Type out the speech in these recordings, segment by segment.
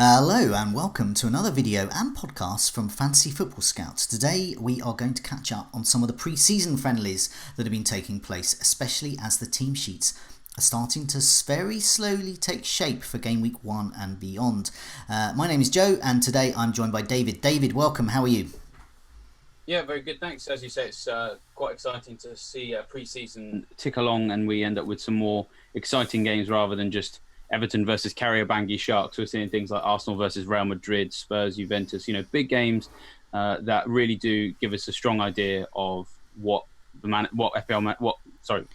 Hello and welcome to another video and podcast from Fantasy Football Scouts. Today we are going to catch up on some of the pre-season friendlies that have been taking place, especially as the team sheets are starting to very slowly take shape for game week 1 and beyond. My name is Joe and today I'm joined by David. David, welcome. How are you? Yeah, very good, thanks. As you say, it's quite exciting to see pre-season tick along and we end up with some more exciting games rather than just Everton versus Kariobangi Sharks. We're seeing things like Arsenal versus Real Madrid, Spurs, Juventus, big games that really do give us a strong idea of what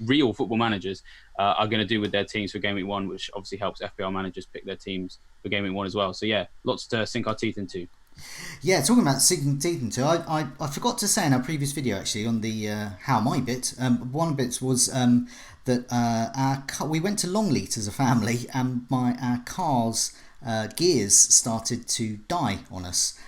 real football managers are going to do with their teams for game week 1, which obviously helps FPL managers pick their teams for game week 1 as well. So yeah, lots to sink our teeth into. Yeah, talking about sinking teeth into, I forgot to say in our previous video actually on the How Am I bit, one of the bits was that we went to Longleat as a family and our car's gears started to die on us,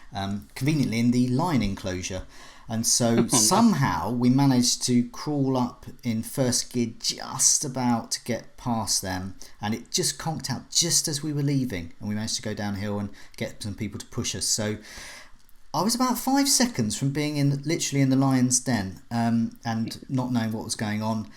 conveniently in the line enclosure. And so somehow we managed to crawl up in first gear just about to get past them, and it just conked out just as we were leaving, and we managed to go downhill and get some people to push us. So I was about 5 seconds from being literally in the lion's den and not knowing what was going on.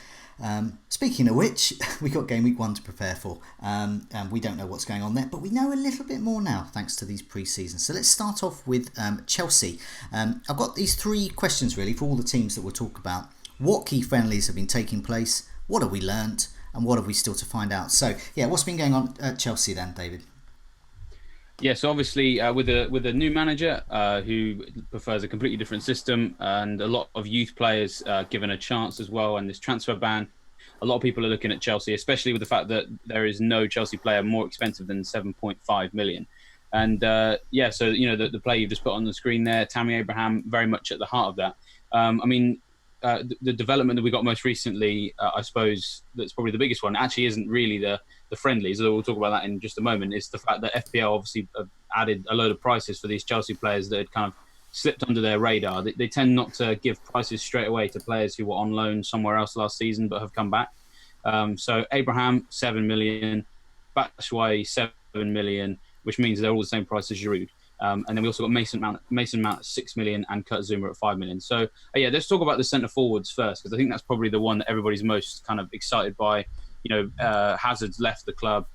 Speaking of which, we got game week 1 to prepare for, and we don't know what's going on there, but we know a little bit more now thanks to these pre-seasons. So let's start off with Chelsea. I've got these 3 questions really for all the teams that we'll talk about. What key friendlies have been taking place? What have we learnt? And what have we still to find out? So yeah, what's been going on at Chelsea then, David? Yeah, so obviously with a new manager who prefers a completely different system and a lot of youth players given a chance as well, and this transfer ban, a lot of people are looking at Chelsea, especially with the fact that there is no Chelsea player more expensive than 7.5 million. And so the player you've just put on the screen there, Tammy Abraham, very much at the heart of that. The development that we got most recently, I suppose that's probably the biggest one, actually isn't really the friendlies, although we'll talk about that in just a moment. Is the fact that FPL obviously added a load of prices for these Chelsea players that had kind of slipped under their radar. They tend not to give prices straight away to players who were on loan somewhere else last season but have come back. So Abraham, 7 million, Batshuayi, 7 million, which means they're all the same price as Giroud. And then we also got Mason Mount at 6 million and Kurt Zouma at 5 million. So let's talk about the centre forwards first, because I think that's probably the one that everybody's most kind of excited by. Hazard's left the club,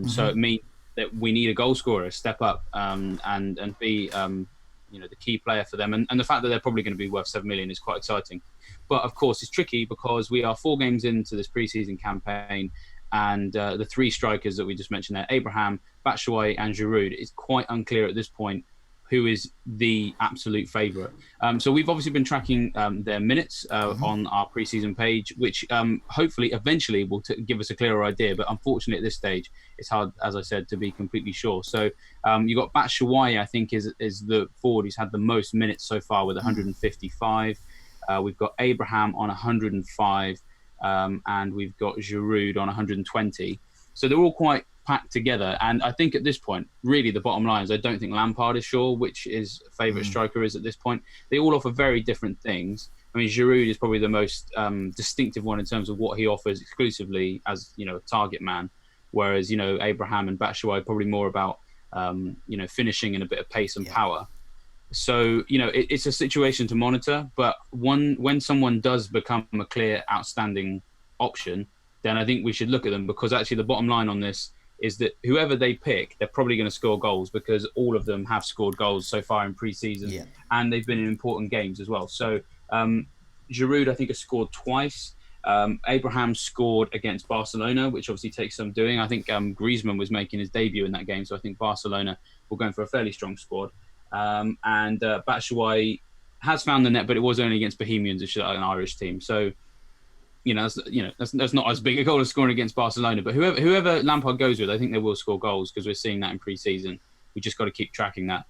so it means that we need a goal scorer, step up, and be the key player for them. And the fact that they're probably going to be worth 7 million is quite exciting. But of course, it's tricky because we are 4 games into this pre-season campaign, and the 3 strikers that we just mentioned there, Abraham, Batshuayi and Giroud, it's quite unclear at this point who is the absolute favourite. So we've obviously been tracking their minutes on our pre-season page, which hopefully eventually will give us a clearer idea. But unfortunately at this stage, it's hard, as I said, to be completely sure. So you've got Batshuayi, I think, is the forward who's had the most minutes so far with 155. We've got Abraham on 105. And we've got Giroud on 120. So they're all quite packed together. And I think at this point, really the bottom line is I don't think Lampard is sure which his favourite striker is at this point. They all offer very different things. I mean, Giroud is probably the most distinctive one in terms of what he offers exclusively as, a target man. Whereas, Abraham and Batshuayi are probably more about, finishing and a bit of pace and power. So, it's a situation to monitor, but when someone does become a clear, outstanding option, then I think we should look at them, because actually the bottom line on this is that whoever they pick, they're probably going to score goals, because all of them have scored goals so far in pre-season, and they've been in important games as well. So Giroud, I think, has scored twice. Abraham scored against Barcelona, which obviously takes some doing. I think Griezmann was making his debut in that game, so I think Barcelona will go for a fairly strong squad. And Batshuayi has found the net, but it was only against Bohemians, which is an Irish team. So, that's not as big a goal as scoring against Barcelona. But whoever Lampard goes with, I think they will score goals, because we're seeing that in pre-season. We just got to keep tracking that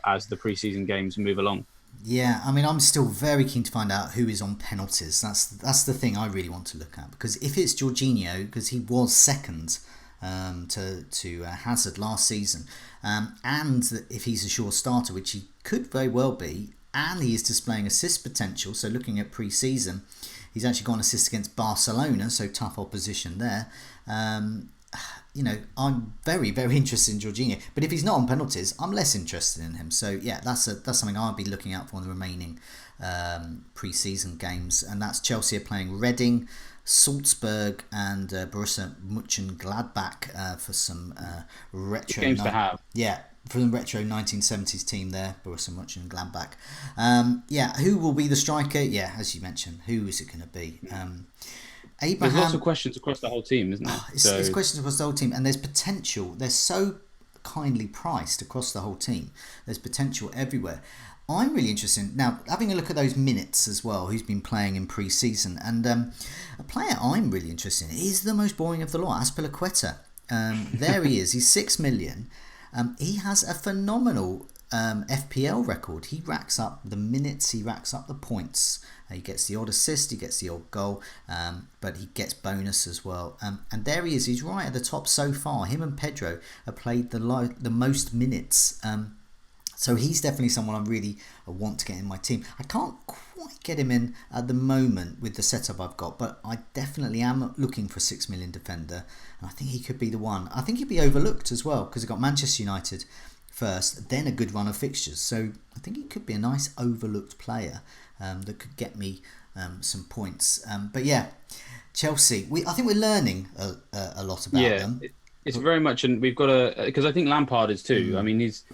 as the pre-season games move along. Yeah, I mean, I'm still very keen to find out who is on penalties. That's the thing I really want to look at, because if it's Jorginho, because he was second to Hazard last season, and if he's a sure starter, which he could very well be, and he is displaying assist potential, so looking at pre-season, he's actually got an assist against Barcelona, so tough opposition there. I'm very, very interested in Jorginho. But if he's not on penalties, I'm less interested in him. So yeah, that's something I'll be looking out for in the remaining pre-season games. And that's Chelsea are playing Reading, Salzburg, and Borussia Mönchengladbach for some retro games to have. Yeah, for the retro 1970s team there, Borussia Mönchengladbach. Who will be the striker? Yeah, as you mentioned, who is it going to be? Abraham, there's lots of questions across the whole team, isn't there? It's questions across the whole team, and there's potential. They're so kindly priced across the whole team. There's potential everywhere. I'm really interested now having a look at those minutes as well, who's been playing in pre-season. And a player I'm really interested in is the most boring of the lot, Azpilicueta. There he is. He's 6 million. He has a phenomenal FPL record. He racks up the minutes, he racks up the points. He gets the odd assist, he gets the odd goal, but he gets bonus as well. And there he is. He's right at the top so far. Him and Pedro have played the most minutes. So he's definitely someone I really want to get in my team. I can't quite get him in at the moment with the setup I've got, but I definitely am looking for a 6 million defender. And I think he could be the one. I think he'd be overlooked as well because I've got Manchester United first, then a good run of fixtures. So I think he could be a nice overlooked player that could get me some points. But yeah, Chelsea, I think we're learning a lot about them. It's very much, and we've got because I think Lampard is too. I mean, he's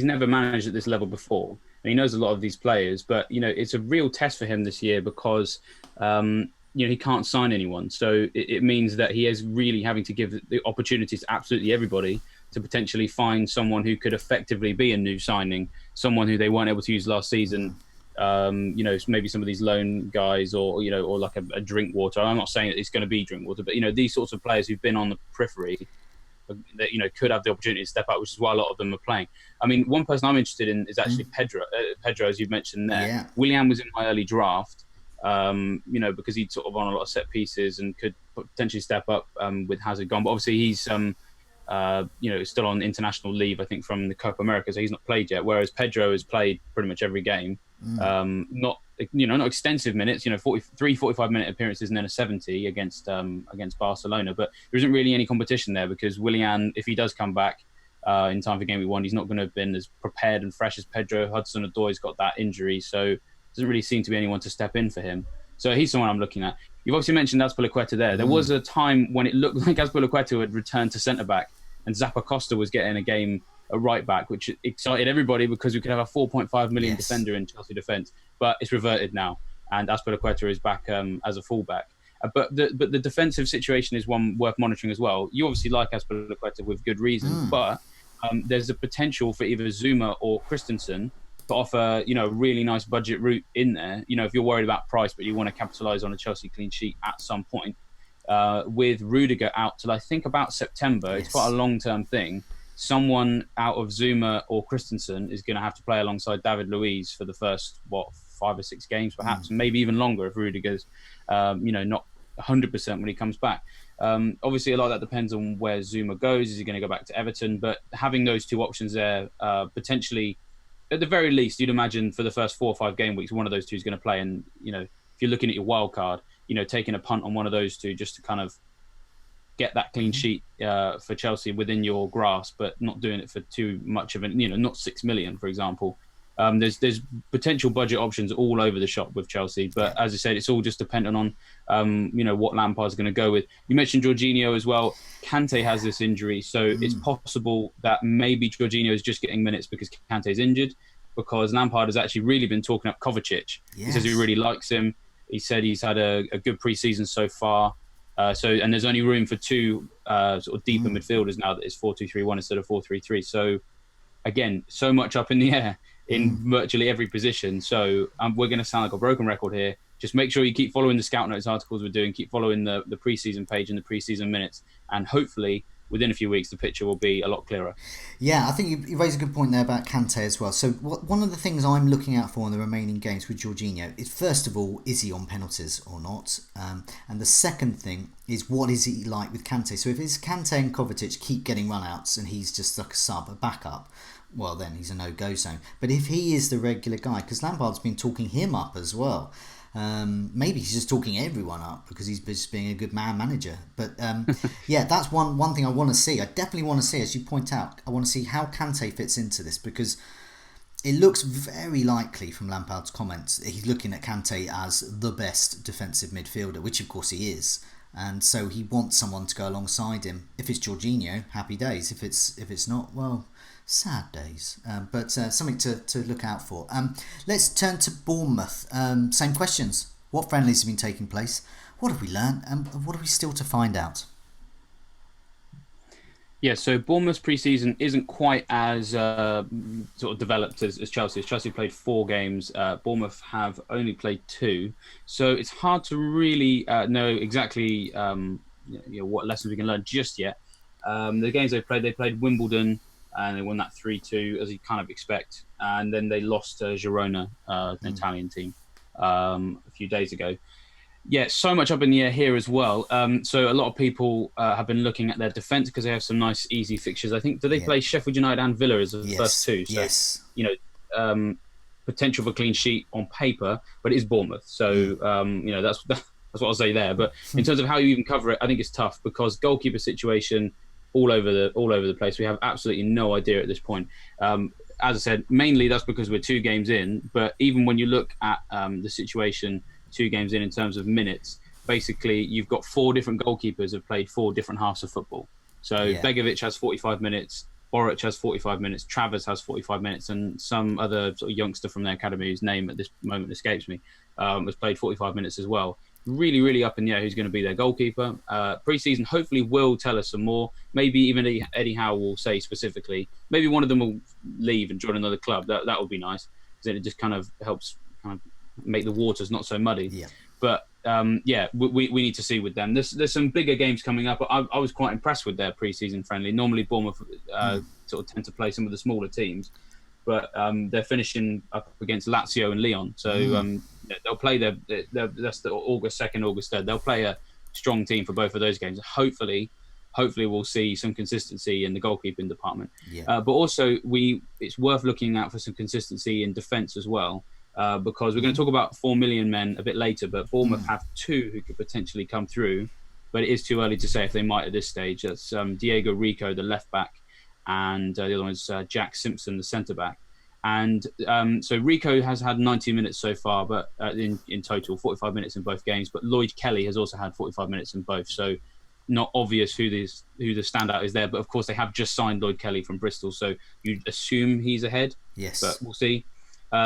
never managed at this level before. And he knows a lot of these players, but it's a real test for him this year because he can't sign anyone. So it means that he is really having to give the opportunities to absolutely everybody to potentially find someone who could effectively be a new signing, someone who they weren't able to use last season. Maybe some of these loan guys or like a drink water. I'm not saying that it's going to be drink water, but these sorts of players who've been on the periphery that could have the opportunity to step up, which is why a lot of them are playing. I mean, one person I'm interested in is actually Pedro, as you've mentioned there. Yeah. Willian was in my early draft, because he'd sort of on a lot of set pieces and could potentially step up with Hazard gone. But obviously he's still on international leave, I think, from the Copa America, so he's not played yet. Whereas Pedro has played pretty much every game. Not extensive minutes, 45 minute appearances and then a 70 against Barcelona, but there isn't really any competition there because Willian, if he does come back in time for game week 1, he's not going to have been as prepared and fresh as Pedro. Hudson-Odoi's got that injury, so doesn't really seem to be anyone to step in for him. So he's someone I'm looking at. You've obviously mentioned Azpilicueta there. There was a time when it looked like Azpilicueta had returned to centre-back and Zappacosta was getting a game a right back, which excited everybody because we could have a 4.5 million defender in Chelsea defence. But it's reverted now, and Azpilicueta is back as a fullback. But the defensive situation is one worth monitoring as well. You obviously like Azpilicueta with good reason, but there's a potential for either Zuma or Christensen to offer a really nice budget route in there. If you're worried about price, but you want to capitalise on a Chelsea clean sheet at some point. With Rudiger out till I think about September, it's quite a long-term thing. Someone out of Zuma or Christensen is going to have to play alongside David Luiz for the first 5 or 6 games, perhaps, maybe even longer if Rudiger's, not 100% when he comes back. Obviously, a lot of that depends on where Zuma goes. Is he going to go back to Everton? But having those two options there, potentially, at the very least, you'd imagine for the first 4 or 5 game weeks, one of those two is going to play. And if you're looking at your wild card, taking a punt on one of those two just to kind of get that clean sheet for Chelsea within your grasp, but not doing it for too much of not 6 million, for example. There's potential budget options all over the shop with Chelsea, but as I said, it's all just dependent on what Lampard's going to go with. You mentioned Jorginho as well. Kante has this injury, so it's possible that maybe Jorginho is just getting minutes because Kante's injured, because Lampard has actually really been talking up Kovacic. He says he really likes him. He said he's had a good pre-season so far. And there's only room for 2 sort of deeper midfielders now that it's 4-2-3-1 instead of 4-3-3. So again, so much up in the air in virtually every position. So we're going to sound like a broken record here. Just make sure you keep following the Scout Notes articles we're doing, keep following the pre-season page and the pre-season minutes, and hopefully within a few weeks the picture will be a lot clearer. Yeah, I think you raised a good point there about Kante as well. So one of the things I'm looking out for in the remaining games with Jorginho is, first of all, is he on penalties or not? And the second thing is, what is he like with Kante? So if it's Kante and Kovacic keep getting run-outs and he's just like a sub, a backup, well, then he's a no-go zone. But if he is the regular guy, because Lampard's been talking him up as well, Maybe he's just talking everyone up because he's just being a good manager. But yeah, that's one thing I want to see. I definitely want to see, as you point out, I want to see how Kante fits into this, because it looks very likely from Lampard's comments that he's looking at Kante as the best defensive midfielder, which of course he is. And so he wants someone to go alongside him. If it's Jorginho, happy days. If it's not, well, sad days. But something to look out for. Let's turn to Bournemouth. Same questions. What friendlies have been taking place? What have we learned? And what are we still to find out? Yeah, so Bournemouth's pre-season isn't quite as sort of developed as Chelsea. Chelsea played 4 games. Bournemouth have only played 2. So it's hard to really know exactly what lessons we can learn just yet. The games they played Wimbledon, and they won that 3-2, as you kind of expect. And then they lost to Girona, an Italian team, a few days ago. Yeah, so much up in the air here as well. So a lot of people have been looking at their defence because they have some nice, easy fixtures. I think, do they play Sheffield United and Villa as the first 2? So, yes. Potential for a clean sheet on paper, but it is Bournemouth. So, that's what I'll say there. But in terms of how you even cover it, I think it's tough because goalkeeper situation all over the place. We have absolutely no idea at this point. As I said, mainly that's because we're 2 games in. But even when you look at the situation 2 games in terms of minutes, basically you've got 4 different goalkeepers who've played 4 different halves of football. So Begovic has 45 minutes, Boric has 45 minutes, Travers has 45 minutes, and some other sort of youngster from their academy whose name at this moment escapes me has played 45 minutes as well. Really, really up in the air who's going to be their goalkeeper. Pre-season hopefully will tell us some more. Maybe even Eddie Howe will say specifically. Maybe one of them will leave and join another club. That would be nice, because then it just kind of helps make the waters not so muddy. Yeah. But we need to see with them. There's some bigger games coming up. I was quite impressed with their pre-season friendly. Normally Bournemouth sort of tend to play some of the smaller teams, but they're finishing up against Lazio and Lyon. So they'll play that's the August 2nd, August 3rd. They'll play a strong team for both of those games. Hopefully we'll see some consistency in the goalkeeping department. But also it's worth looking out for some consistency in defence as well. Because we're going to talk about 4 million men a bit later, but Bournemouth have 2 who could potentially come through, but it is too early to say if they might at this stage. That's Diego Rico, the left back, and the other one is Jack Simpson, the centre back. And so Rico has had 90 minutes so far, but in total, 45 minutes in both games. But Lloyd Kelly has also had 45 minutes in both, so not obvious who the standout is there. But of course, they have just signed Lloyd Kelly from Bristol, so you'd assume he's ahead. Yes, but we'll see.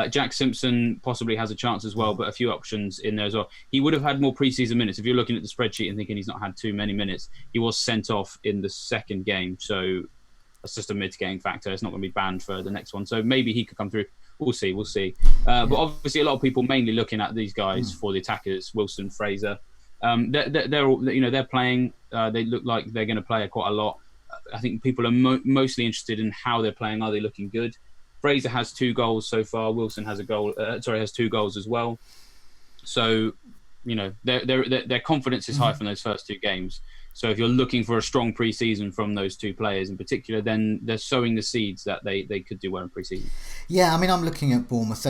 Jack Simpson possibly has a chance as well, but a few options in there as well. He would have had more pre-season minutes. If you're looking at the spreadsheet and thinking he's not had too many minutes, he was sent off in the 2nd game, so that's just a mitigating factor. It's not going to be banned for the next one, so maybe he could come through. We'll see. But obviously, a lot of people mainly looking at these guys for the attackers: Wilson, Fraser. They're playing. They look like they're going to play quite a lot. I think people are mostly interested in how they're playing. Are they looking good? Fraser has 2 goals so far. Wilson has has 2 goals as well. So, their confidence is high from those first 2 games. So if you're looking for a strong pre-season from those 2 players in particular, then they're sowing the seeds that they could do well in pre-season. Yeah, I mean, I'm looking at Bournemouth.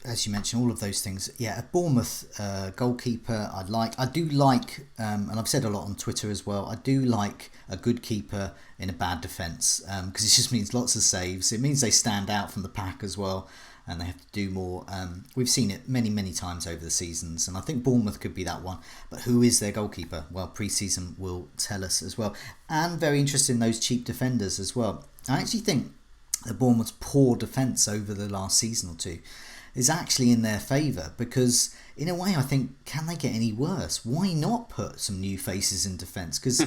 As you mentioned, all of those things. Yeah, at Bournemouth, goalkeeper, I do like, and I've said a lot on Twitter as well, I do like a good keeper in a bad defence, because it just means lots of saves. It means they stand out from the pack as well, and they have to do more. We've seen it many, many times over the seasons, and I think Bournemouth could be that one. But who is their goalkeeper? Well, pre-season will tell us as well. And very interested in those cheap defenders as well. I actually think that Bournemouth's poor defence over the last season or 2 is actually in their favour, because in a way I think, can they get any worse? Why not put some new faces in defence? Because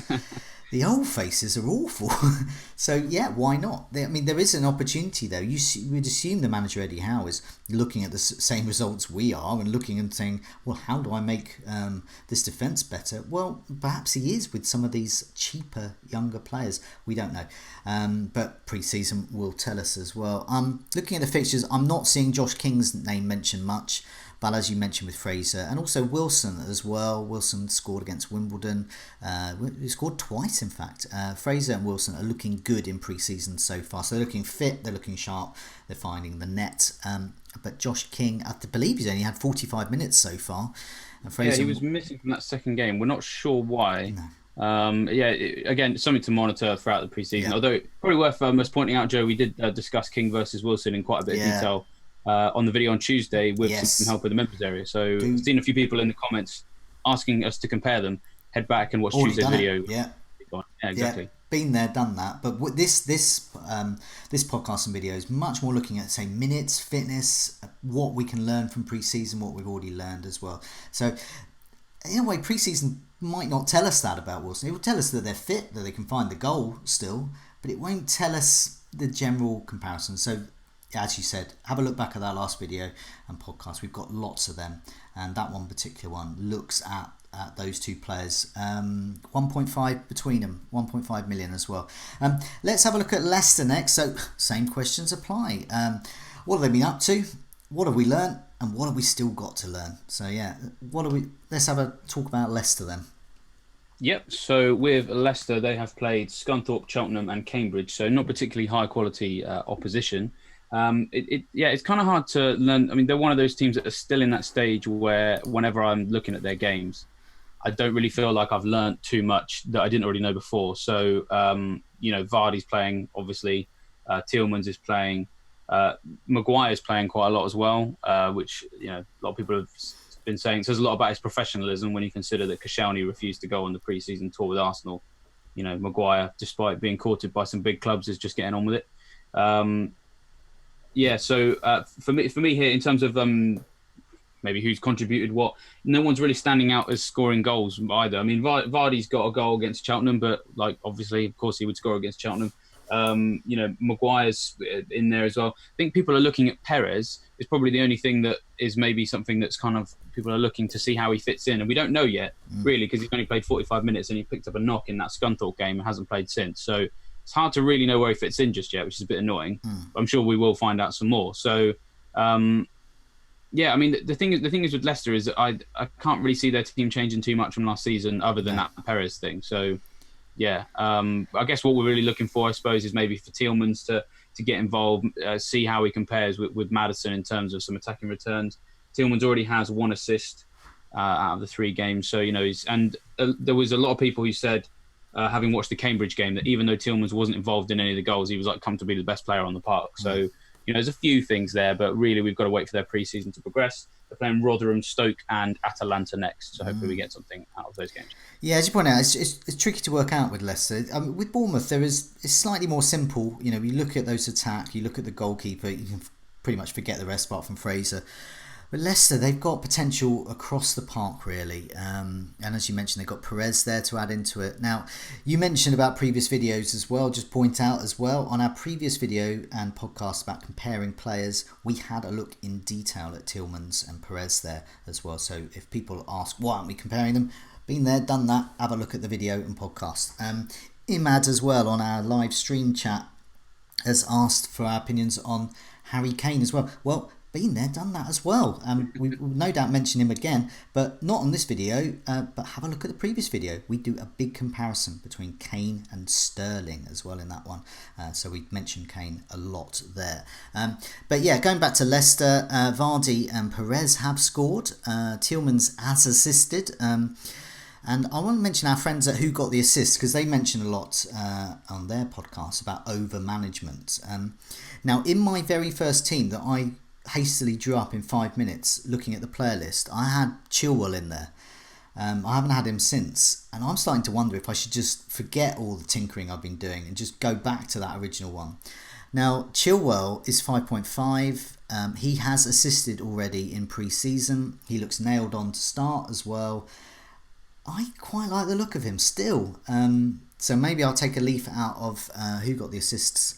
the old faces are awful. So yeah, why not? There is an opportunity though. We'd assume the manager Eddie Howe is looking at the same results we are and looking and saying, well, how do I make this defence better? Well, perhaps he is with some of these cheaper, younger players. We don't know. But pre-season will tell us as well. Looking at the fixtures, I'm not seeing Josh King's name mentioned much. but as you mentioned with Fraser and also Wilson as well. Wilson scored against Wimbledon. He scored twice, in fact. Fraser and Wilson are looking good in pre-season so far. So they're looking fit, they're looking sharp, they're finding the net. But Josh King, I believe he's only had 45 minutes so far. And Fraser, he was missing from that second game. We're not sure why. No. Again, something to monitor throughout the pre-season. Yeah. Although probably worth us pointing out, Joe, we did discuss King versus Wilson in quite a bit of detail on the video on Tuesday with some help with the members area. So I've seen a few people in the comments asking us to compare them. Head back and watch Tuesday's video. Yeah, exactly. Yeah, been there, done that. But this podcast and video is much more looking at, say, minutes, fitness, what we can learn from pre-season, what we've already learned as well. So in a way, pre-season might not tell us that about Wilson. It will tell us that they're fit, that they can find the goal still, but it won't tell us the general comparison. So as you said, have a look back at that last video and podcast. We've got lots of them, and that one particular one looks at those two players. 1.5 between them, 1.5 million as well. Let's have a look at Leicester next. So same questions apply. What have they been up to? What have we learnt? And what have we still got to learn? So let's have a talk about Leicester then. Yep. So with Leicester, they have played Scunthorpe, Cheltenham, and Cambridge. So not particularly high quality opposition. It's kind of hard to learn. I mean, they're one of those teams that are still in that stage where whenever I'm looking at their games, I don't really feel like I've learnt too much that I didn't already know before. So, Vardy's playing, obviously. Tielemans is playing. Maguire's playing quite a lot as well, which, a lot of people have been saying. It says a lot about his professionalism when you consider that Koscielny refused to go on the pre-season tour with Arsenal. Maguire, despite being courted by some big clubs, is just getting on with it. So for me here, in terms of maybe who's contributed what, no one's really standing out as scoring goals either. I mean, Vardy's got a goal against Cheltenham, but obviously, of course, he would score against Cheltenham. Maguire's in there as well. I think people are looking at Perez. It's probably the only thing that is maybe something that's kind of people are looking to see how he fits in, and we don't know yet really, because he's only played 45 minutes and he picked up a knock in that Scunthorpe game and hasn't played since. So it's hard to really know where he fits in just yet, which is a bit annoying. But I'm sure we will find out some more. So, I mean, the thing is with Leicester is that I can't really see their team changing too much from last season, other than that Perez thing. So, I guess what we're really looking for, I suppose, is maybe for Tielemans to get involved, see how he compares with Maddison in terms of some attacking returns. Tielemans already has 1 assist out of the 3 games, so there was a lot of people who said, having watched the Cambridge game, that even though Tielemans wasn't involved in any of the goals, he was come to be the best player on the park. So, there's a few things there, but really we've got to wait for their pre-season to progress. They're playing Rotherham, Stoke and Atalanta next, so hopefully we get something out of those games. Yeah, as you point out, it's tricky to work out with Leicester. With Bournemouth, it's slightly more simple. You look at those attack, you look at the goalkeeper, you can pretty much forget the rest apart from Fraser. But Leicester, they've got potential across the park, really. And as you mentioned, they've got Perez there to add into it. Now, you mentioned about previous videos as well. Just point out as well, on our previous video and podcast about comparing players, we had a look in detail at Tielemans and Perez there as well. So if people ask, why aren't we comparing them? Been there, done that. Have a look at the video and podcast. Imad as well on our live stream chat has asked for our opinions on Harry Kane as well. Well, been there, done that as well. We will no doubt mention him again, but not on this video, but have a look at the previous video. We do a big comparison between Kane and Sterling as well in that one. So we mentioned Kane a lot there. But yeah, going back to Leicester, Vardy and Perez have scored. Tielemans has assisted. And I want to mention our friends at Who Got the Assist, because they mention a lot on their podcast about over-management. Now, in my very first team that I hastily drew up in 5 minutes looking at the player list, I had Chilwell in there. I haven't had him since, and I'm starting to wonder if I should just forget all the tinkering I've been doing and just go back to that original one. Now, Chilwell is 5.5. He has assisted already in pre-season. He looks nailed on to start as well. I quite like the look of him still. So maybe I'll take a leaf out of Who Got the Assists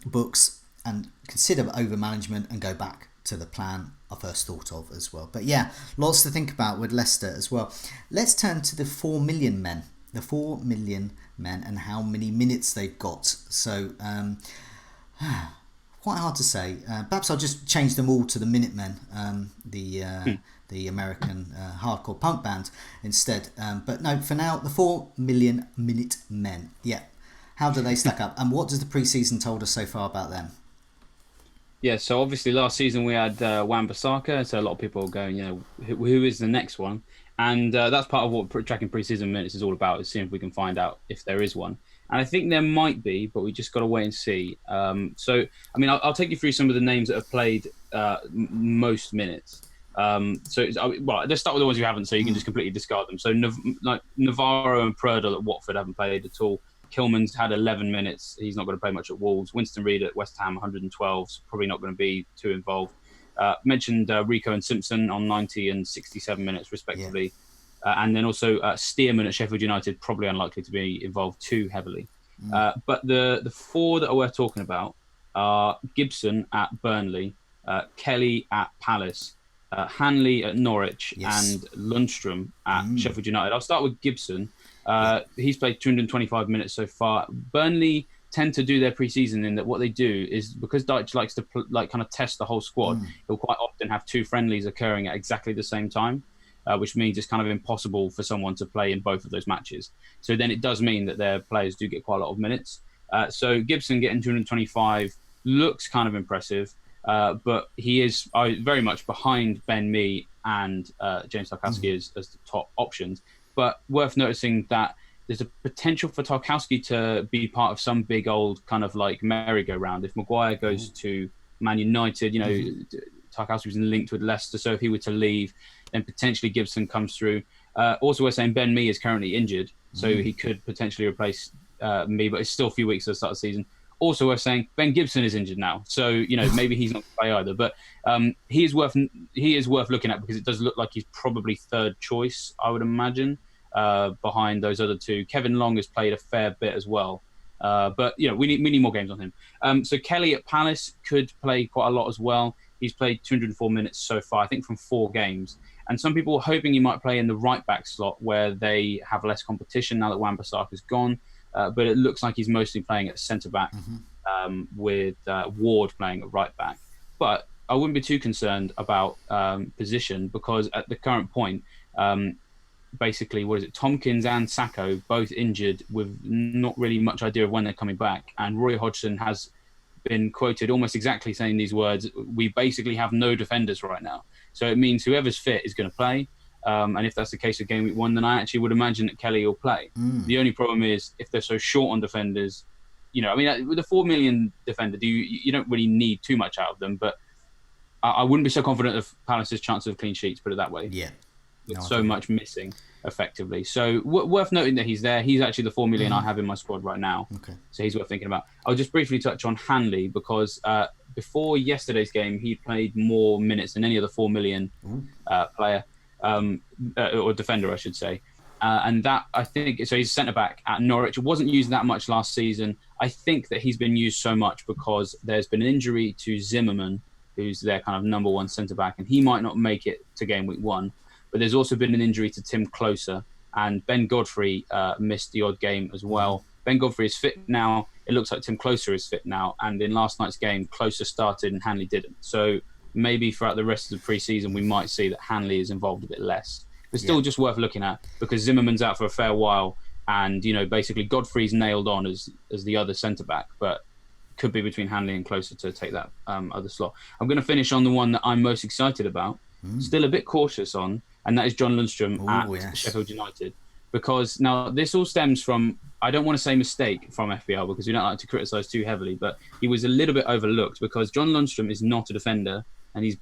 books and consider over-management and go back to the plan I first thought of as well. But yeah, lots to think about with Leicester as well. Let's turn to the 4 million men. The 4 million men and how many minutes they've got. So Quite hard to say. Perhaps I'll just change them all to the Minutemen, the American hardcore punk band instead. But no, for now, the 4 Million Minute Men. Yeah. How do they stack up? And what does the pre-season told us so far about them? Yeah, so obviously last season we had Wan-Bissaka, so a lot of people are going, who is the next one? And that's part of what tracking pre-season minutes is all about, is seeing if we can find out if there is one. And I think there might be, but we just got to wait and see. I'll take you through some of the names that have played most minutes. Let's start with the ones who haven't, so you can just completely discard them. So Navarro and Prödel at Watford haven't played at all. Kilman's had 11 minutes. He's not going to play much at Wolves. Winston Reid at West Ham, 112. So probably not going to be too involved. Mentioned Rico and Simpson on 90 and 67 minutes, respectively. Yeah. And then also Stearman at Sheffield United, probably unlikely to be involved too heavily. But the four that are worth talking about are Gibson at Burnley, Kelly at Palace, Hanley at Norwich, and Landstrom at Sheffield United. I'll start with Gibson. He's played 225 minutes so far. Burnley tend to do their pre-season in that what they do is, because Dyche likes to kind of test the whole squad, he'll quite often have two friendlies occurring at exactly the same time, which means it's kind of impossible for someone to play in both of those matches. So then it does mean that their players do get quite a lot of minutes. So Gibson getting 225 looks kind of impressive, but he is very much behind Ben Mee and James Tarkowski as the top options. But worth noticing that there's a potential for Tarkowski to be part of some big old kind of like merry-go-round. If Maguire goes to Man United, Tarkowski's linked with Leicester, so if he were to leave, then potentially Gibson comes through. Also, we're saying Ben Mee is currently injured, so he could potentially replace Mee, but it's still a few weeks to the start of the season. Also, we're saying Ben Gibson is injured now, so maybe he's not going to play either. But he is worth looking at, because it does look like he's probably third choice, I would imagine, behind those other two. Kevin Long has played a fair bit as well, but we need more games on him. So Kelly at Palace could play quite a lot as well. He's played 204 minutes so far, I think, from 4 games. And some people were hoping he might play in the right-back slot, where they have less competition now that Wan-Bissaka's gone. But it looks like he's mostly playing at centre-back, with Ward playing at right-back. But I wouldn't be too concerned about position, because at the current point, basically, Tompkins and Sacco both injured with not really much idea of when they're coming back. And Roy Hodgson has been quoted almost exactly saying these words: we basically have no defenders right now. So it means whoever's fit is going to play. And if that's the case of game week 1, then I actually would imagine that Kelly will play. The only problem is, if they're so short on defenders, with a 4 million defender, you don't really need too much out of them. But I wouldn't be so confident of Palace's chance of clean sheets, put it that way. Yeah. With so much missing, effectively. So worth noting that he's there. He's actually the 4 million I have in my squad right now. Okay. So he's worth thinking about. I'll just briefly touch on Hanley, because before yesterday's game, he played more minutes than any other 4 million player, or defender, I should say. And that, I think, so he's centre-back at Norwich. It wasn't used that much last season. I think that he's been used so much because there's been an injury to Zimmerman, who's their kind of number one centre-back, and he might not make it to game week 1. But there's also been an injury to Tim Closer, and Ben Godfrey missed the odd game as well. Ben Godfrey is fit now. It looks like Tim Closer is fit now. And in last night's game, Closer started and Hanley didn't. So maybe throughout the rest of the pre-season, we might see that Hanley is involved a bit less. But still just worth looking at, because Zimmerman's out for a fair while. And, basically Godfrey's nailed on as the other centre-back. But could be between Hanley and Closer to take that other slot. I'm going to finish on the one that I'm most excited about. Still a bit cautious on. And that is John Lundstrom at Sheffield United. Because now this all stems from, I don't want to say mistake from FPL, because we don't like to criticise too heavily, but he was a little bit overlooked, because John Lundstrom is not a defender, and he's,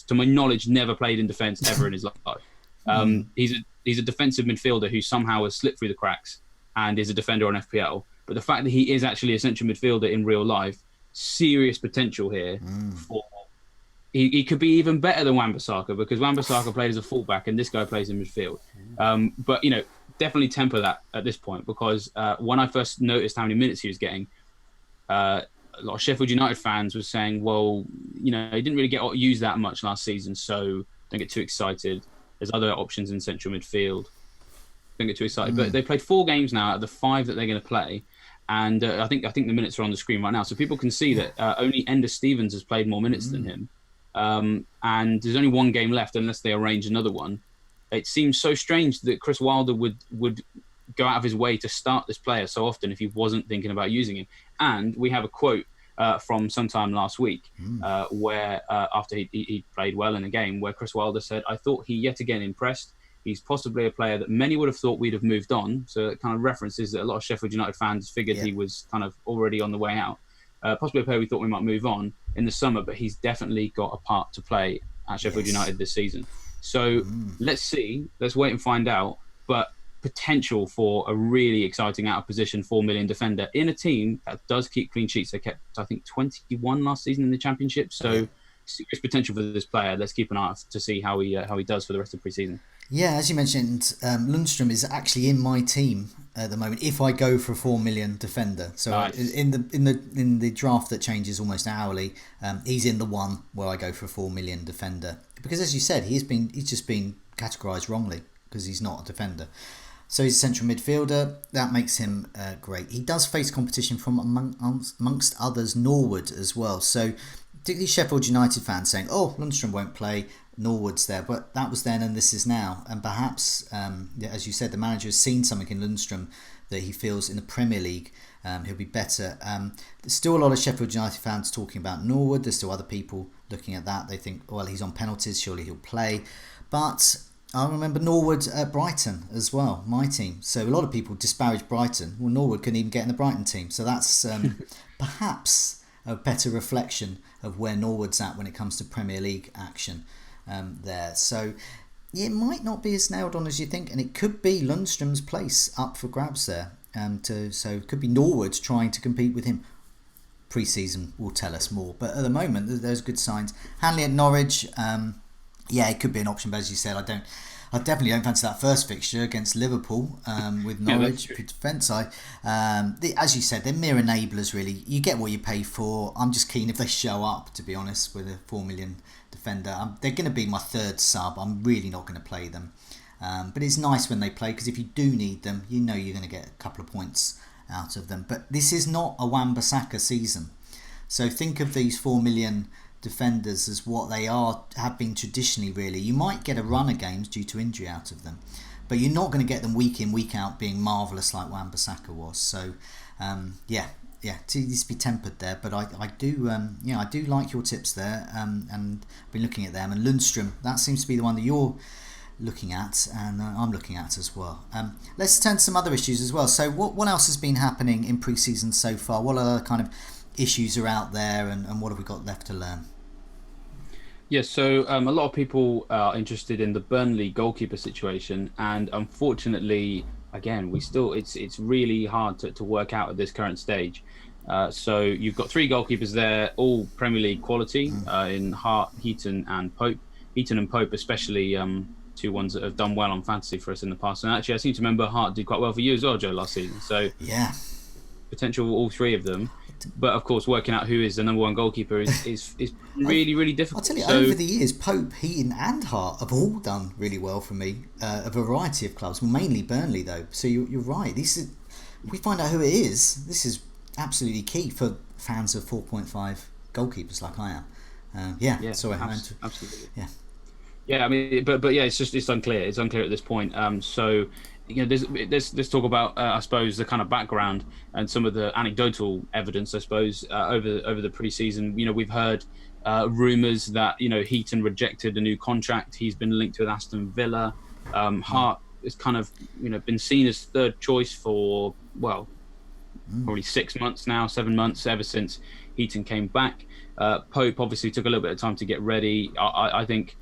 to my knowledge, never played in defence ever in his life. He's a defensive midfielder who somehow has slipped through the cracks and is a defender on FPL. But the fact that he is actually a central midfielder in real life, serious potential here for... He could be even better than Wan-Bissaka, because Wan-Bissaka played as a fullback and this guy plays in midfield. But, definitely temper that at this point, because when I first noticed how many minutes he was getting, a lot of Sheffield United fans were saying, well, he didn't really get used that much last season, so don't get too excited. There's other options in central midfield. Don't get too excited. But they played 4 games now out of the 5 that they're going to play. And I think the minutes are on the screen right now, so people can see that only Ender Stevens has played more minutes than him, and there's only one game left unless they arrange another one. It seems so strange that Chris Wilder would go out of his way to start this player so often if he wasn't thinking about using him. And we have a quote from sometime last week where after he played well in a game, where Chris Wilder said, "I thought he yet again impressed. He's possibly a player that many would have thought we'd have moved on." So it kind of references that a lot of Sheffield United fans figured he was kind of already on the way out. Possibly a player we thought we might move on in the summer, but he's definitely got a part to play at Sheffield United this season. So let's see. Let's wait and find out. But potential for a really exciting out-of-position 4 million defender in a team that does keep clean sheets. They kept, I think, 21 last season in the Championship. So serious potential for this player. Let's keep an eye out to see how he does for the rest of pre-season. Yeah, as you mentioned, Landstrom is actually in my team at the moment. If I go for a 4 million defender, so nice. in the draft that changes almost hourly, he's in the one where I go for a 4 million defender, because as you said, he's just been categorised wrongly because he's not a defender. So he's a central midfielder. That makes him great. He does face competition from amongst others Norwood as well. So particularly Sheffield United fans saying, "Oh, Landstrom won't play. Norwood's there," but that was then and this is now. And perhaps, as you said, the manager has seen something in Landstrom that he feels in the Premier League he'll be better. There's still a lot of Sheffield United fans talking about Norwood. There's still other people looking at that. They think, well, he's on penalties, surely he'll play. But I remember Norwood at Brighton as well, my team. So a lot of people disparage Brighton. Well, Norwood couldn't even get in the Brighton team. So that's perhaps a better reflection of where Norwood's at when it comes to Premier League action. There, so it might not be as nailed on as you think, and it could be Lundstrom's place up for grabs there. So it could be Norwood trying to compete with him. Pre-season will tell us more, but at the moment there's good signs. Hanley at Norwich, it could be an option, but as you said, I definitely don't fancy that first fixture against Liverpool with Norwich defence. As you said, they're mere enablers really. You get what you pay for. I'm just keen if they show up, to be honest, with a 4 million defender. They're going to be my third sub. I'm really not going to play them. But it's nice when they play, because if you do need them, you know you're going to get a couple of points out of them. But this is not a Wan-Bissaka season. So think of these 4 million defenders as what they have been traditionally really. You might get a run of games due to injury out of them, but you're not going to get them week in, week out being marvellous like Wan-Bissaka was. So to just be tempered there, but I do like your tips there, and I've been looking at them, and Landstrom, that seems to be the one that you're looking at, and I'm looking at as well. Let's turn to some other issues as well. So what else has been happening in pre-season so far? What other kind of issues are out there, and what have we got left to learn? Yes, so a lot of people are interested in the Burnley goalkeeper situation, and unfortunately, again, it's really hard to work out at this current stage. So you've got 3 goalkeepers there, all Premier League quality, in Hart, Heaton and Pope. Heaton and Pope especially, 2 ones that have done well on fantasy for us in the past. And actually, I seem to remember Hart did quite well for you as well, Joe, last season. So yeah, potential for all 3 of them. But of course, working out who is the number 1 goalkeeper is really, really difficult. I'll tell you, over the years, Pope, Heaton and Hart have all done really well for me. A variety of clubs, mainly Burnley though. So you're right. If we find out who it is, this is absolutely key for fans of 4.5 goalkeepers like I am. Absolutely. Yeah, I mean, but yeah, it's unclear. It's unclear at this point. So, you know, let's talk about I suppose the kind of background and some of the anecdotal evidence. I suppose over the pre-season, you know, we've heard rumours that, you know, Heaton rejected a new contract. He's been linked with Aston Villa. Hart has kind of, you know, been seen as third choice for probably 6 months now, 7 months, ever since Heaton came back. Pope obviously took a little bit of time to get ready. I think,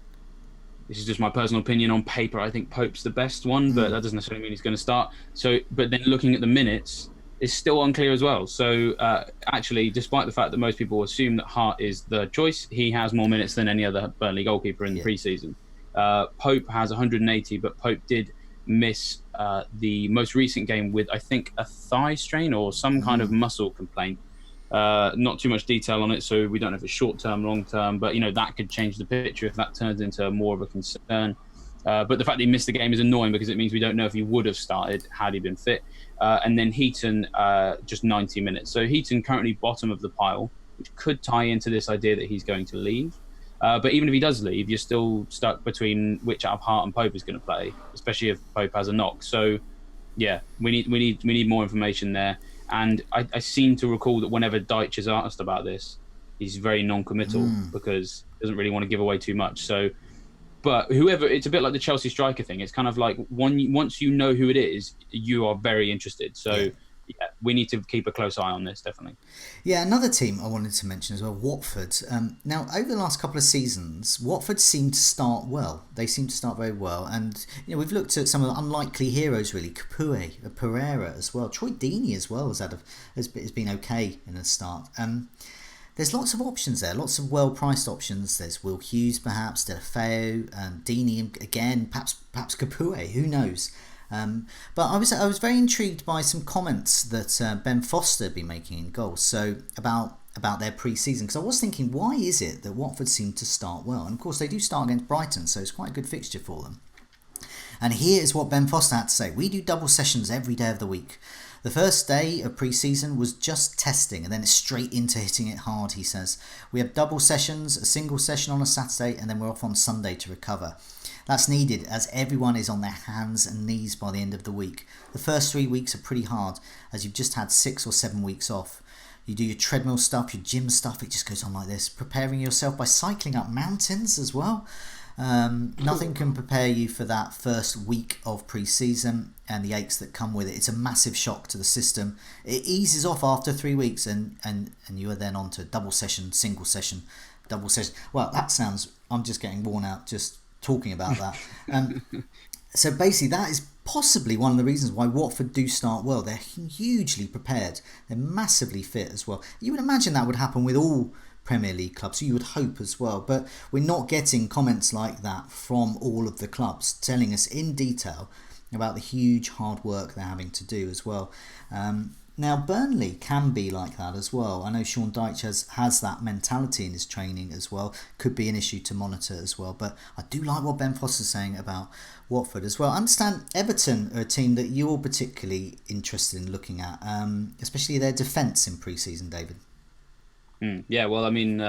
this is just my personal opinion, on paper, I think Pope's the best one, but that doesn't necessarily mean he's going to start. So, but then looking at the minutes, it's still unclear as well. So actually, despite the fact that most people assume that Hart is the choice, he has more minutes than any other Burnley goalkeeper in the pre-season. Pope has 180, but Pope did miss the most recent game with, I think, a thigh strain or some kind of muscle complaint. Not too much detail on it, so we don't know if it's short-term, long-term, but, you know, that could change the picture if that turns into more of a concern. But the fact that he missed the game is annoying because it means we don't know if he would have started had he been fit. And then Heaton, just 90 minutes. So Heaton currently bottom of the pile, which could tie into this idea that he's going to leave. But even if he does leave, you're still stuck between which out of Hart and Pope is going to play, especially if Pope has a knock. So, yeah, we need more information there. And I seem to recall that whenever Deitch is asked about this, he's very non-committal because he doesn't really want to give away too much. So, but whoever, it's a bit like the Chelsea striker thing. It's kind of like once you know who it is, you are very interested. So, yeah, we need to keep a close eye on this, definitely. Yeah, another team I wanted to mention as well, Watford. Now, over the last couple of seasons, Watford seem to start well. They seem to start very well. And, we've looked at some of the unlikely heroes, really. Capoue, Pereira as well. Troy Deeney as well has been okay in the start. There's lots of options there, lots of well-priced options. There's Will Hughes, perhaps, Delafeu, Deeney again, perhaps Capoue, who knows? But I was very intrigued by some comments that Ben Foster had been making in goals. So about their pre-season, because I was thinking, why is it that Watford seem to start well? And of course they do start against Brighton, so it's quite a good fixture for them. And here is what Ben Foster had to say. We do double sessions every day of the week. The first day of pre-season was just testing, and then it's straight into hitting it hard, he says. We have double sessions, a single session on a Saturday, and then we're off on Sunday to recover. That's needed as everyone is on their hands and knees by the end of the week. The first 3 weeks are pretty hard as you've just had 6 or 7 weeks off. You do your treadmill stuff, your gym stuff, it just goes on like this. Preparing yourself by cycling up mountains as well. Nothing can prepare you for that first week of pre-season and the aches that come with it. It's a massive shock to the system. It eases off after 3 weeks and you are then on to double session, single session, double session. Well, that sounds, I'm just getting worn out just talking about that. So basically that is possibly one of the reasons why Watford do start well. They're hugely prepared. They're massively fit as well. You would imagine that would happen with all Premier League clubs, so you would hope as well, but we're not getting comments like that from all of the clubs telling us in detail about the huge hard work they're having to do as well. Now Burnley can be like that as well. I know Sean Dyche has that mentality in his training as well. Could be an issue to monitor as well, but I do like what Ben Foster's saying about Watford as well. I understand Everton are a team that you're particularly interested in looking at, especially their defence in pre-season, David. Yeah, well, I mean,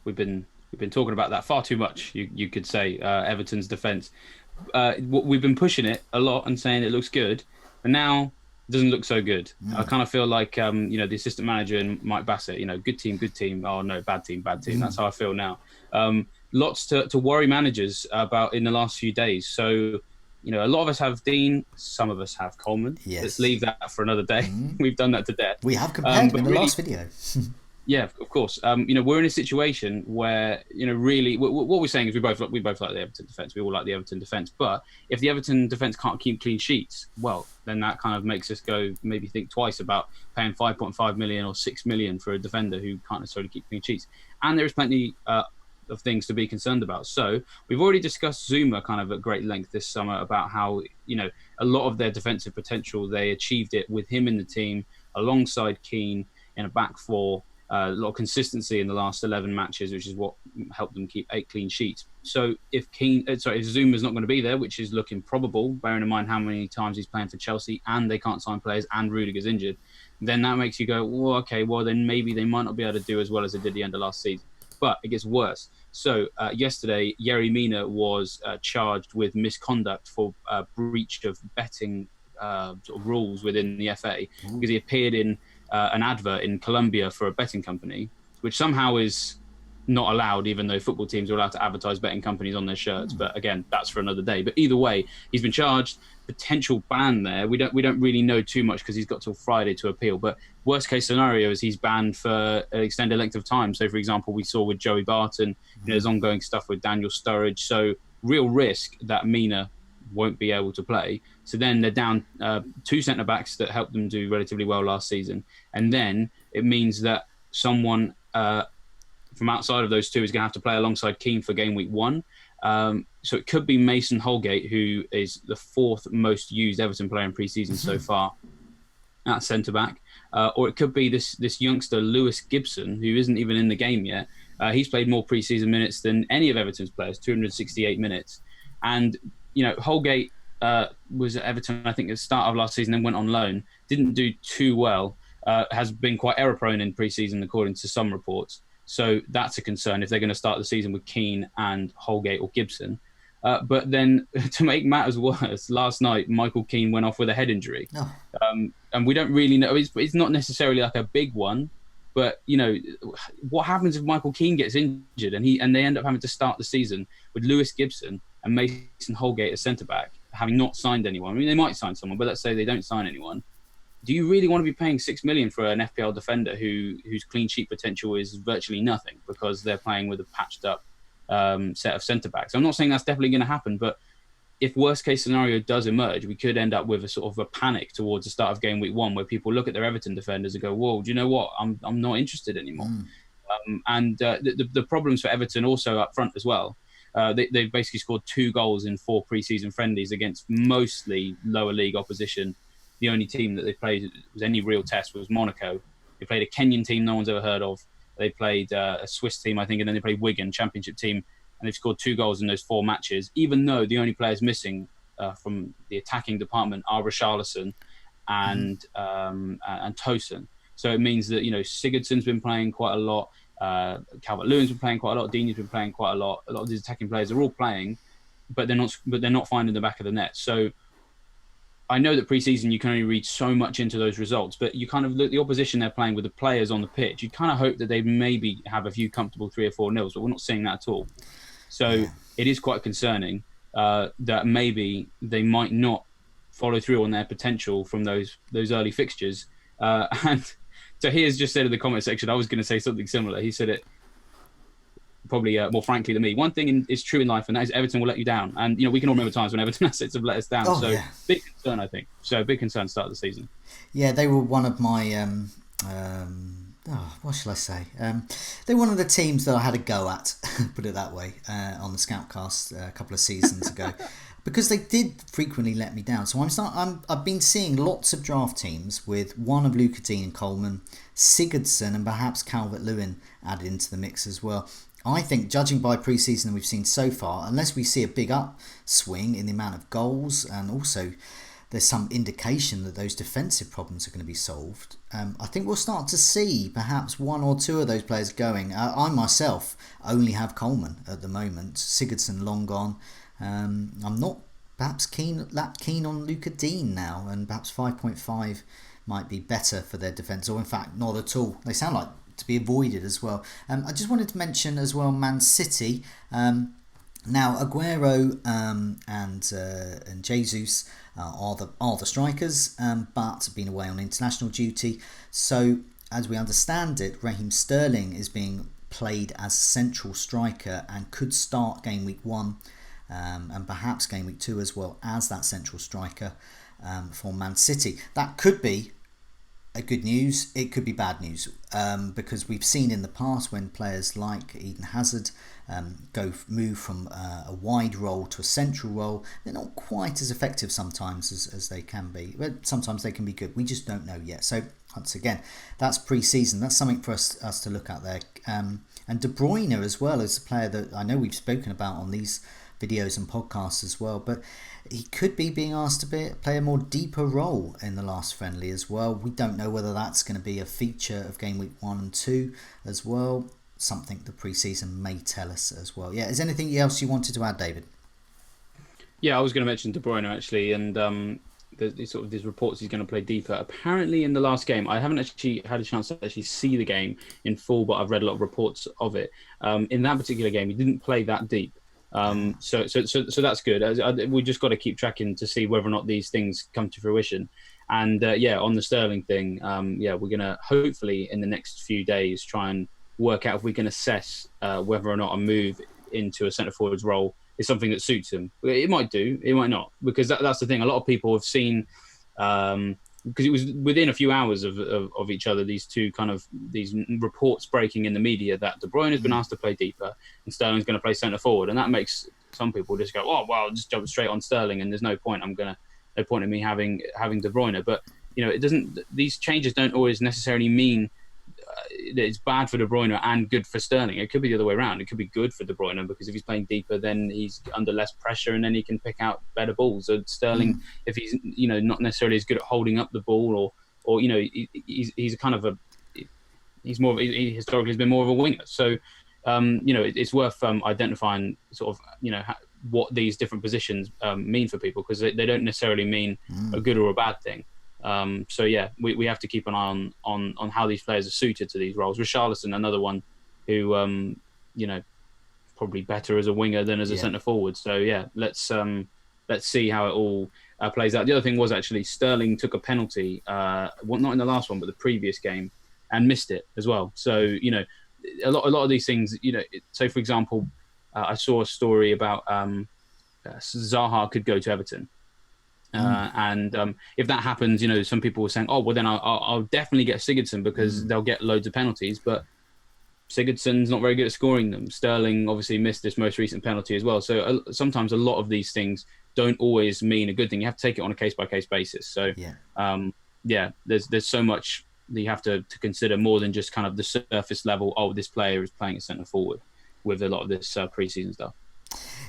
we've been talking about that far too much. You could say Everton's defence. We've been pushing it a lot and saying it looks good, but now it doesn't look so good. I kind of feel like the assistant manager and Mike Bassett, good team. Oh no, bad team. That's how I feel now. Lots to worry managers about in the last few days. So. A lot of us have Dean, some of us have Coleman. Yes. Let's leave that for another day. We've done that to death. We have compared them in the last video. Yeah, of course. We're in a situation where, really, what we're saying is we both like the Everton defence. We all like the Everton defence. But if the Everton defence can't keep clean sheets, well, then that kind of makes us maybe think twice about paying 5.5 million or 6 million for a defender who can't necessarily keep clean sheets. And there is plenty of things to be concerned about. So we've already discussed Zuma kind of at great length this summer about how, a lot of their defensive potential, they achieved it with him in the team alongside Keane in a back four. A lot of consistency in the last 11 matches, which is what helped them keep 8 clean sheets. So if Zuma's not going to be there, which is looking probable, bearing in mind how many times he's playing for Chelsea and they can't sign players and Rudiger's injured, then that makes you go, well, okay, well then maybe they might not be able to do as well as they did the end of last season. But it gets worse. So yesterday, Yerry Mina was charged with misconduct for breach of betting sort of rules within the FA because he appeared in an advert in Colombia for a betting company, which somehow is not allowed, even though football teams are allowed to advertise betting companies on their shirts. But again, that's for another day. But either way, he's been charged. Potential ban there. We don't really know too much because he's got till Friday to appeal. But worst case scenario is he's banned for an extended length of time. So, for example, we saw with Joey Barton, there's ongoing stuff with Daniel Sturridge. So, real risk that Mina won't be able to play. So then they're down 2 centre-backs that helped them do relatively well last season. And then it means that someone from outside of those two is going to have to play alongside Keane for game week 1. So it could be Mason Holgate, who is the 4th most used Everton player in pre-season so far at centre-back. Or it could be this youngster, Lewis Gibson, who isn't even in the game yet. He's played more pre-season minutes than any of Everton's players, 268 minutes. And Holgate was at Everton, I think, at the start of last season, then went on loan. Didn't do too well. Has been quite error-prone in pre-season, according to some reports. So that's a concern if they're going to start the season with Keane and Holgate or Gibson. But then, to make matters worse, last night Michael Keane went off with a head injury, and we don't really know. It's not necessarily like a big one, but what happens if Michael Keane gets injured and they end up having to start the season with Lewis Gibson and Mason Holgate as centre back, having not signed anyone? I mean, they might sign someone, but let's say they don't sign anyone. Do you really want to be paying $6 million for an FPL defender whose clean sheet potential is virtually nothing because they're playing with a patched up set of centre backs? I'm not saying that's definitely going to happen, but if worst case scenario does emerge, we could end up with a sort of a panic towards the start of game week 1 where people look at their Everton defenders and go, "Whoa, do you know what? I'm not interested anymore." And the problems for Everton also up front as well. They've basically scored 2 goals in 4 pre-season friendlies against mostly lower league opposition. The only team that they played was any real test was Monaco. They played a Kenyan team no one's ever heard of. They played a Swiss team, I think, and then they played Wigan, Championship team, and they've scored 2 goals in those 4 matches, even though the only players missing from the attacking department are Richarlison and Tosin. So it means that, Sigurdsson's been playing quite a lot, Calvert-Lewin's been playing quite a lot, Dini's been playing quite a lot of these attacking players are all playing, but they're not finding the back of the net. So I know that pre-season you can only read so much into those results, but you kind of look at the opposition they're playing with the players on the pitch. You kind of hope that they maybe have a few comfortable 3 or 4 nils, but we're not seeing that at all. So It is quite concerning that maybe they might not follow through on their potential from those early fixtures. And Tahir's just said in the comment section, I was going to say something similar. He said it probably more frankly than me. One thing is true in life, and that is Everton will let you down. And, we can all remember times when Everton assets have let us down. Big concern, I think. So big concern start of the season. Yeah, they were one of my, what shall I say? They were one of the teams that I had a go at, put it that way, on the Scoutcast a couple of seasons ago. Because they did frequently let me down. So I've been seeing lots of draft teams with one of Luca Dean and Coleman, Sigurdsson and perhaps Calvert-Lewin added into the mix as well. I think, judging by pre-season that we've seen so far, unless we see a big upswing in the amount of goals and also there's some indication that those defensive problems are going to be solved, I think we'll start to see perhaps 1 or 2 of those players going. I myself only have Coleman at the moment. Sigurdsson long gone. I'm not perhaps that keen on Luca Dean now, and perhaps 5.5 might be better for their defence, or in fact not at all. They sound like to be avoided as well. I just wanted to mention as well Man City. Now Aguero and Jesus are the strikers, but been away on international duty. So as we understand it, Raheem Sterling is being played as central striker and could start game week 1 and perhaps game week 2 as well as that central striker for Man City. That could be a good news, it could be bad news, because we've seen in the past when players like Eden Hazard move from a wide role to a central role, they're not quite as effective sometimes as they can be, but sometimes they can be good. We just don't know yet. So once again, that's pre-season, that's something for us to look at there. And De Bruyne as well is a player that I know we've spoken about on these videos and podcasts as well, but he could be being asked to play a more deeper role in the last friendly as well. We don't know whether that's going to be a feature of game week 1 and 2 as well. Something the pre-season may tell us as well. Yeah, is there anything else you wanted to add, David? Yeah, I was going to mention De Bruyne actually, and these reports he's going to play deeper. Apparently in the last game, I haven't actually had a chance to actually see the game in full, but I've read a lot of reports of it. In that particular game, he didn't play that deep. So that's good. We just got to keep tracking to see whether or not these things come to fruition. And on the Sterling thing, we're going to hopefully in the next few days try and work out if we can assess whether or not a move into a centre forward's role is something that suits him. It might do, it might not, because that's the thing. A lot of people have seen, because it was within a few hours of each other, these reports breaking in the media that De Bruyne has been asked to play deeper and Sterling's going to play centre forward, and that makes some people just go, oh well, just jump straight on Sterling, and there's no point. No point in me having De Bruyne. But it doesn't. These changes don't always necessarily mean it's bad for De Bruyne and good for Sterling. It could be the other way around. It could be good for De Bruyne because if he's playing deeper, then he's under less pressure and then he can pick out better balls. So Sterling, if he's not necessarily as good at holding up the ball, or he's kind of he historically has been more of a winger. So it's worth identifying sort of what these different positions mean for people, because they don't necessarily mean a good or a bad thing. So yeah, we have to keep an eye on how these players are suited to these roles. Richarlison, another one who probably better as a winger than as a centre forward. So yeah, let's see how it all plays out. The other thing was actually Sterling took a penalty, not in the last one, but the previous game, and missed it as well. So a lot of these things, so for example, I saw a story about Zaha could go to Everton. And if that happens, some people were saying, oh, well, then I'll definitely get Sigurdsson because they'll get loads of penalties. But Sigurdsson's not very good at scoring them. Sterling obviously missed this most recent penalty as well. So sometimes a lot of these things don't always mean a good thing. You have to take it on a case-by-case basis. So, there's so much that you have to consider more than just kind of the surface level, oh, this player is playing at centre forward, with a lot of this pre-season stuff.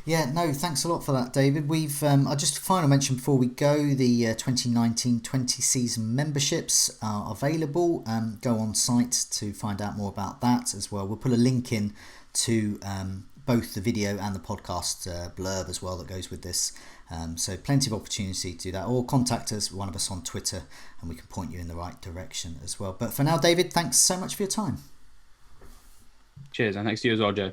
Yeah, no, thanks a lot for that, David. We've I just final mention before we go, the 2019-20 season memberships are available. Go on site to find out more about that as well. We'll put a link in to both the video and the podcast blurb as well that goes with this. So plenty of opportunity to do that, or contact us, one of us on Twitter, and we can point you in the right direction as well. But for now, David, thanks so much for your time. Cheers, and thanks to you as well, Joe.